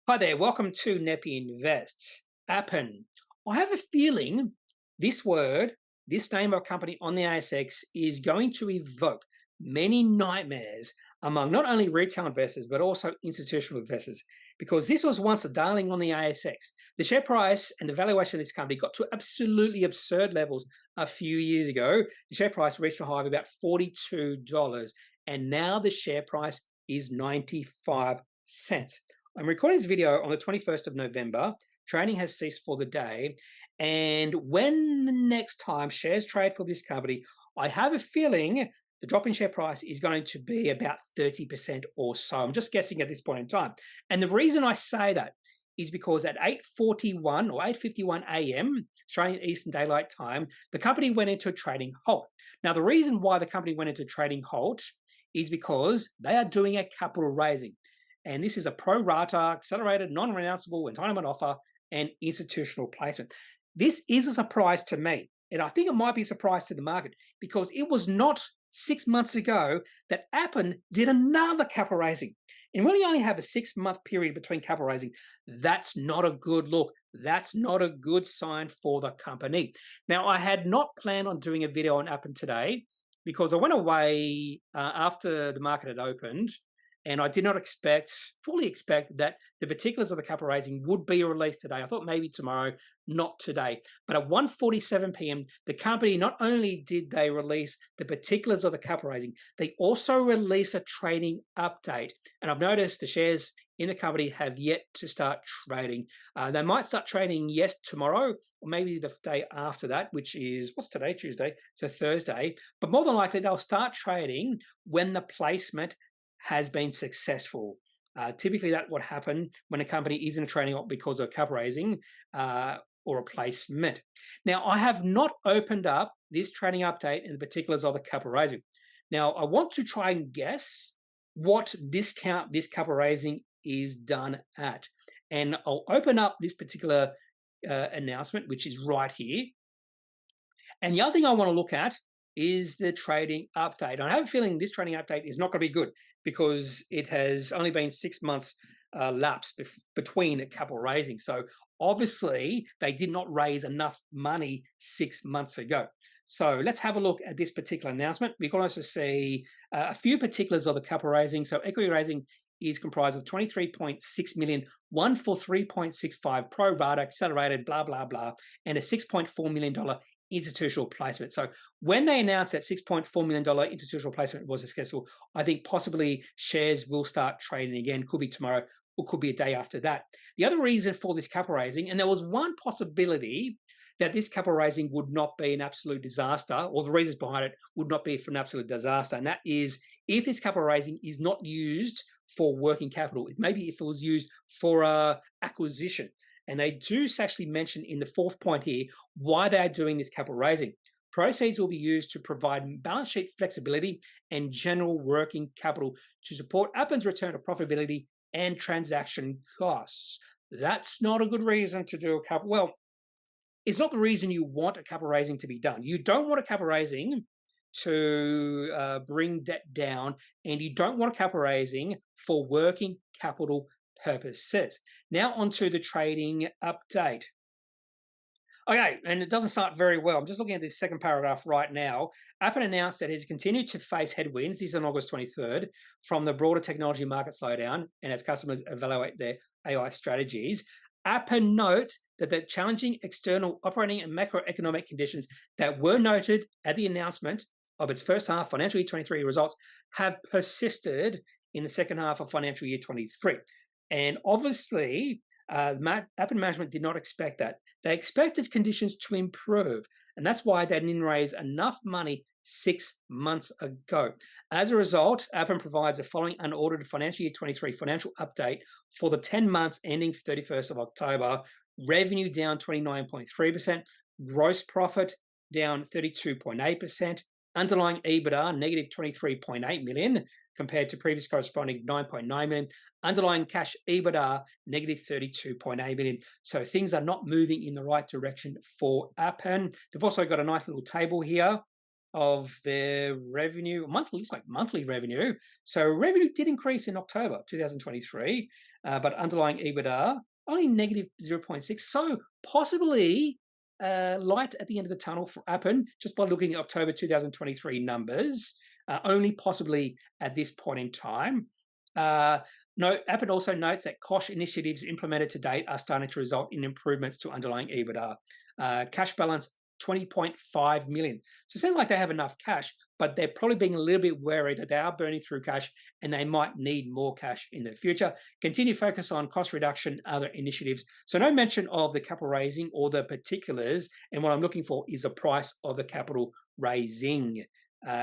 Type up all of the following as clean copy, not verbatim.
Hi there, welcome to Kneppy Invests. Appen. I have a feeling this word, this name of a company on the ASX is going to evoke many nightmares among not only retail investors but also institutional investors because this was once a darling on the ASX. The share price and the valuation of this company got to absolutely absurd levels a few years ago. The share price reached a high of about $42 and now the share price is 95 cents. I'm recording this video on the 21st of November. Trading has ceased for the day. And when the next time shares trade for this company, I have a feeling the drop in share price is going to be about 30% or so. I'm just guessing at this point in time. And the reason I say that is because at 8:41 or 8:51 a.m. Australian Eastern Daylight Time, the company went into a trading halt. Now, the reason why the company went into trading halt is because they are doing a capital raising. And this is a pro rata, accelerated, non-renounceable entitlement offer and institutional placement. This is a surprise to me. And I think it might be a surprise to the market because it was not 6 months ago that Appen did another capital raising. And when you only have a 6-month period between capital raising, that's not a good look. That's not a good sign for the company. Now, I had not planned on doing a video on Appen today because I went away after the market had opened. And I did not fully expect that the particulars of the capital raising would be released today. I thought maybe tomorrow, not today. But at 1:47 p.m., the company not only did they release the particulars of the capital raising, they also released a trading update. And I've noticed the shares in the company have yet to start trading. They might start trading, yes, tomorrow, or maybe the day after that, which is, what's today? Tuesday, so Thursday. But more than likely, they'll start trading when the placement has been successful. Typically, that would happen when a company is in a trading halt because of capital raising or a placement. Now, I have not opened up this trading update and the particulars of the capital raising. Now, I want to try and guess what discount this capital raising is done at. And I'll open up this particular announcement, which is right here. And the other thing I want to look at is the trading update. I have a feeling this trading update is not going to be good because it has only been 6 months lapse between capital raising. So obviously they did not raise enough money 6 months ago. So let's have a look at this particular announcement. We can also see a few particulars of the capital raising. So equity raising is comprised of 23.6 million, one for 3.65 pro rata, accelerated, blah, blah, blah, and a $6.4 million institutional placement. So when they announced that $6.4 million institutional placement was successful, I think possibly shares will start trading again. Could be tomorrow or could be a day after that. The other reason for this capital raising, and there was one possibility that this capital raising would not be an absolute disaster, or the reasons behind it would not be for an absolute disaster, and that is if this capital raising is not used for working capital. Maybe if it was used for acquisition. And they do actually mention in the fourth point here why they are doing this capital raising. Proceeds will be used to provide balance sheet flexibility and general working capital to support Appen's return to profitability and transaction costs. That's not a good reason to do a capital. Well, it's not the reason you want a capital raising to be done. You don't want a capital raising to bring debt down, and you don't want a capital raising for working capital purposes. Now onto the trading update. Okay, and it doesn't start very well. I'm just looking at this second paragraph right now. Appen announced that it has continued to face headwinds, this is on August 23rd, from the broader technology market slowdown and as customers evaluate their AI strategies. Appen notes that the challenging external operating and macroeconomic conditions that were noted at the announcement of its first half financial year 23 results have persisted in the second half of financial year 23. And obviously, Appen management did not expect that. They expected conditions to improve, and that's why they didn't raise enough money 6 months ago. As a result, Appen provides the following unaudited financial year 23 financial update for the 10 months ending 31st of October. Revenue down 29.3%, gross profit down 32.8%, underlying EBITDA negative 23.8 million compared to previous corresponding 9.9 million, underlying cash EBITDA negative 32.8 million. So things are not moving in the right direction for Appen. They've also got a nice little table here of their revenue, monthly, looks like monthly revenue. So revenue did increase in October 2023, but underlying EBITDA only negative 0.6. So possibly light at the end of the tunnel for Appen, just by looking at October 2023 numbers, only possibly at this point in time. Appen also notes that cost initiatives implemented to date are starting to result in improvements to underlying EBITDA. Cash balance 20.5 million. So it sounds like they have enough cash, but they're probably being a little bit wary that they are burning through cash and they might need more cash in the future. Continue focus on cost reduction, other initiatives. So no mention of the capital raising or the particulars. And what I'm looking for is the price of the capital raising.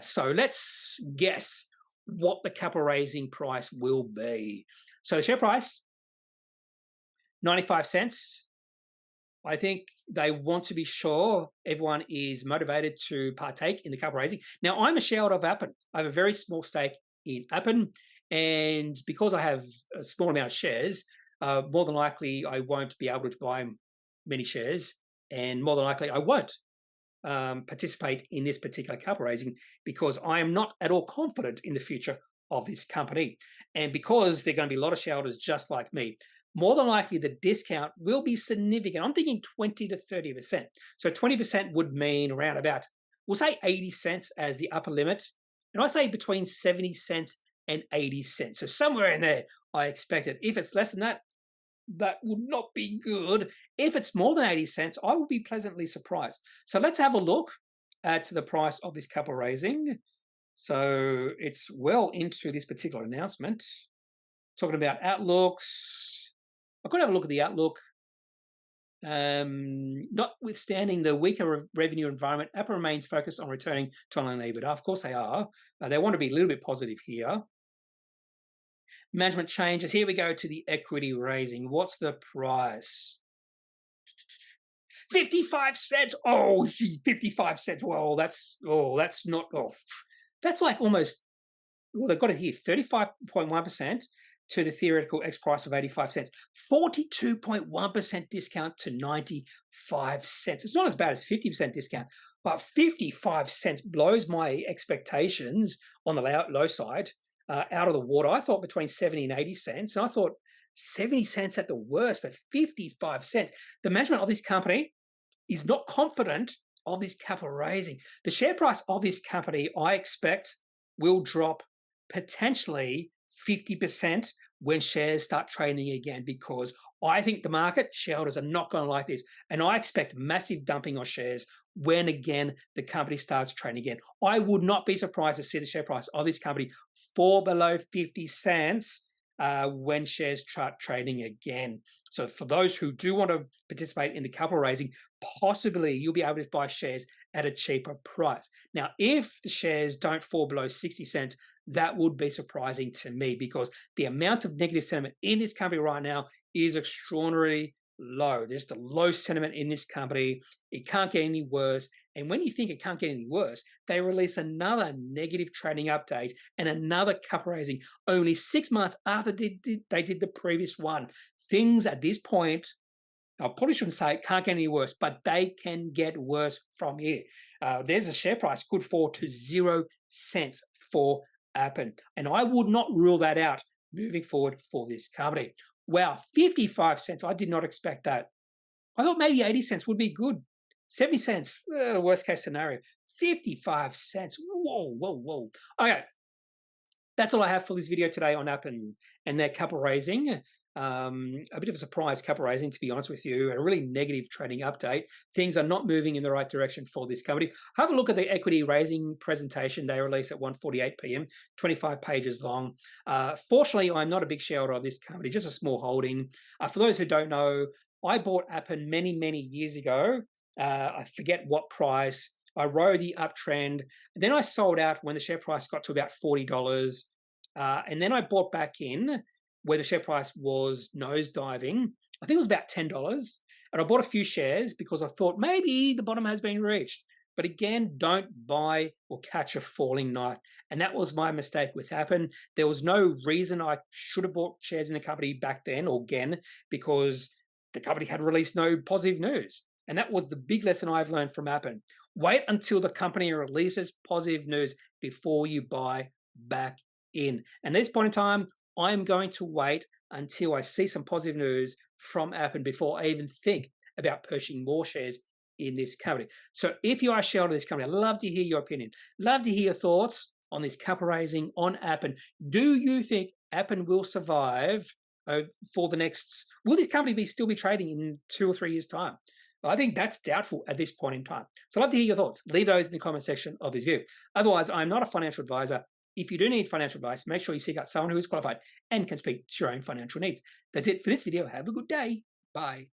So let's guess what the capital raising price will be. So the share price, 95 cents. I think they want to be sure everyone is motivated to partake in the capital raising. Now, I'm a shareholder of Appen. I have a very small stake in Appen, and because I have a small amount of shares, more than likely I won't be able to buy many shares, and more than likely I won't participate in this particular capital raising because I am not at all confident in the future of this company. And because there are going to be a lot of shareholders just like me, more than likely the discount will be significant. I'm thinking 20 to 30%. So 20% would mean around about, we'll say 80 cents as the upper limit. And I say between 70 cents and 80 cents. So somewhere in there, I expect it. If it's less than that, that would not be good. If it's more than 80 cents, I will be pleasantly surprised. So let's have a look at the price of this capital raising. So it's well into this particular announcement. Talking about outlooks. I could have a look at the outlook. Notwithstanding the weaker revenue environment, Apple remains focused on returning to online EBITDA. Of course they are. They want to be a little bit positive here. Management changes. Here we go to the equity raising. What's the price? 55 cents. Oh, 55 cents. Well, that's not. That's like almost. Well, they've got it here. 35.1%. To the theoretical X price of 85 cents, 42.1% discount to 95 cents. It's not as bad as 50% discount, but 55 cents blows my expectations on the low side out of the water. I thought between 70 and 80 cents, and I thought 70 cents at the worst, but 55 cents. The management of this company is not confident of this capital raising. The share price of this company, I expect, will drop potentially 50% when shares start trading again, because I think the market, shareholders are not going to like this. And I expect massive dumping of shares when, again, the company starts trading again. I would not be surprised to see the share price of this company fall below 50 cents when shares start trading again. So for those who do want to participate in the capital raising, possibly you'll be able to buy shares at a cheaper price. Now, if the shares don't fall below 60 cents, that would be surprising to me because the amount of negative sentiment in this company right now is extraordinarily low. There's a low sentiment in this company. It can't get any worse. And when you think it can't get any worse, they release another negative trading update and another capital raising only 6 months after they did the previous one. Things at this point, I probably shouldn't say it can't get any worse, but they can get worse from here. There's a share price could fall to 0 cents for Appen. And I would not rule that out moving forward for this company. Wow, 55 cents. I did not expect that. I thought maybe 80 cents would be good. 70 cents, worst case scenario. 55 cents. Whoa. Okay, that's all I have for this video today on Appen and their capital raising. A bit of a surprise capital raising, to be honest with you, a really negative trading update. Things are not moving in the right direction for this company. Have a look at the equity raising presentation they released at 1:48 p.m., 25 pages long. Fortunately, I'm not a big shareholder of this company, just a small holding. For those who don't know, I bought Appen many years ago. I forget what price. I rode the uptrend. Then I sold out when the share price got to about $40. And then I bought back in where the share price was nosediving. I think it was about $10. And I bought a few shares because I thought maybe the bottom has been reached. But again, don't buy or catch a falling knife. And that was my mistake with Appen. There was no reason I should have bought shares in the company back then or again because the company had released no positive news. And that was the big lesson I've learned from Appen. Wait until the company releases positive news before you buy back in. And at this point in time, I'm going to wait until I see some positive news from Appen before I even think about purchasing more shares in this company. So if you are a shareholder of this company, I'd love to hear your opinion. Love to hear your thoughts on this capital raising on Appen. Do you think Appen will survive for the next, will this company still be trading in 2 or 3 years' time? Well, I think that's doubtful at this point in time. So I'd love to hear your thoughts. Leave those in the comment section of this video. Otherwise, I'm not a financial advisor. If you do need financial advice, make sure you seek out someone who is qualified and can speak to your own financial needs. That's it for this video. Have a good day. Bye.